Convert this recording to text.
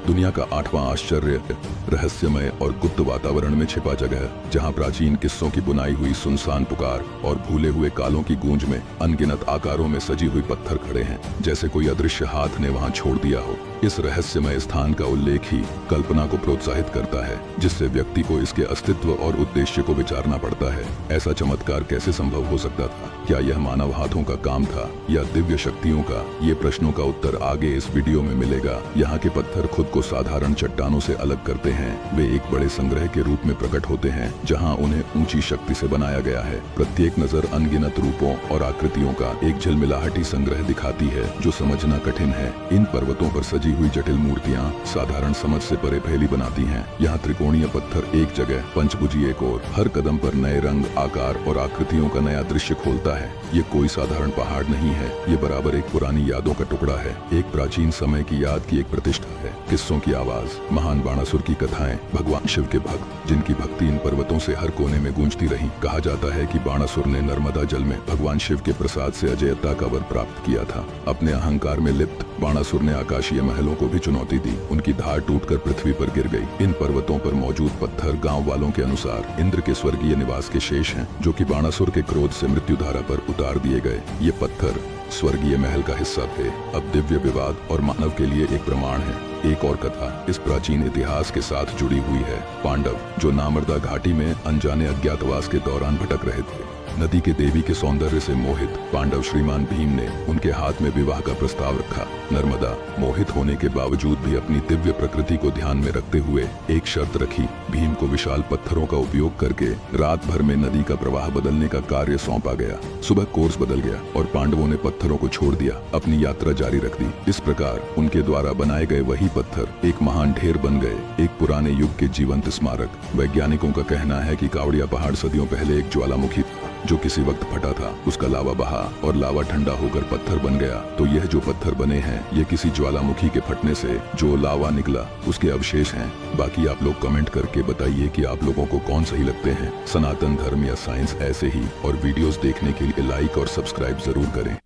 दुनिया का 8वां आश्चर्य रहस्यमय और गुप्त वातावरण में छिपा जगह, जहां प्राचीन किस्सों की बुनाई हुई सुनसान पुकार और भूले हुए कालों की गूंज में अनगिनत आकारों में सजी हुई पत्थर खड़े हैं, जैसे कोई अदृश्य हाथ ने वहां छोड़ दिया हो। इस रहस्यमय स्थान का उल्लेख ही कल्पना को प्रोत्साहित करता है, जिससे व्यक्ति को इसके अस्तित्व और उद्देश्य को विचारना पड़ता है। ऐसा चमत्कार कैसे संभव हो सकता था? क्या यह मानव हाथों का काम था या दिव्य शक्तियों का? ये प्रश्नों का उत्तर आगे इस वीडियो में मिलेगा। यहाँ के पत्थर खुद को साधारण चट्टानों से अलग करते हैं। वे एक बड़े संग्रह के रूप में प्रकट होते हैं, जहाँ उन्हें ऊंची शक्ति से बनाया गया है। प्रत्येक नजर अनगिनत रूपों और आकृतियों का एक झिलमिलाहटी संग्रह दिखाती है, जो समझना कठिन है। इन पर्वतों पर सजी हुई जटिल मूर्तियाँ साधारण समझ से परे पहेली बनाती हैं। यहाँ त्रिकोणीय पत्थर एक जगह, पंचभुजी एक और, हर कदम पर नए रंग, आकार और आकृतियों का नया दृश्य खोलता है। ये कोई साधारण पहाड़ नहीं है, ये बराबर एक पुरानी यादों का टुकड़ा है, एक प्राचीन समय की याद की एक प्रतिष्ठा है। किस्सों की आवाज, महान बाणासुर की कथाएं, भगवान शिव के भक्त जिनकी भक्ति इन पर्वतों से हर कोने में गूंजती रही। कहा जाता है कि बाणासुर ने नर्मदा जल में भगवान शिव के प्रसाद से अजयता का वर प्राप्त किया था। अपने अहंकार में लिप्त बाणासुर ने आकाशीय महलों को भी चुनौती दी। उनकी धार टूटकर पृथ्वी पर गिर गई। इन पर्वतों पर मौजूद पत्थर गांव वालों के अनुसार इंद्र के स्वर्गीय निवास के शेष हैं, जो कि बाणासुर के क्रोध से मृत्यु धारा पर उतार दिए गए। ये पत्थर स्वर्गीय महल का हिस्सा थे, अब दिव्य विवाद और मानव के लिए एक प्रमाण है। एक और कथा इस प्राचीन इतिहास के साथ जुड़ी हुई है। पांडव, जो नामर्दा घाटी में अनजाने अज्ञातवास के दौरान भटक रहे थे, नदी के देवी के सौंदर्य से मोहित पांडव श्रीमान भीम ने उनके हाथ में विवाह का प्रस्ताव रखा। नर्मदा मोहित होने के बावजूद भी अपनी दिव्य प्रकृति को ध्यान में रखते हुए एक शर्त रखी। भीम को विशाल पत्थरों का उपयोग करके रात भर में नदी का प्रवाह बदलने का कार्य सौंपा गया। सुबह कोर्स बदल गया और पांडवों ने पत्थरों को छोड़ दिया, अपनी यात्रा जारी रख दी। इस प्रकार उनके द्वारा बनाए गए वही पत्थर एक महान ढेर बन गए, एक पुराने युग के जीवंत स्मारक। वैज्ञानिकों का कहना है कि कावड़िया पहाड़ सदियों पहले एक ज्वालामुखी था, जो किसी वक्त फटा था। उसका लावा बहा और लावा ठंडा होकर पत्थर बन गया। तो यह जो पत्थर बने हैं, ये किसी ज्वालामुखी के फटने से जो लावा निकला उसके अवशेष हैं। बाकी आप लोग कमेंट करके बताइए कि आप लोगों को कौन सही लगते हैं, सनातन धर्म या साइंस। ऐसे ही और वीडियोस देखने के लिए लाइक और सब्सक्राइब जरूर करें।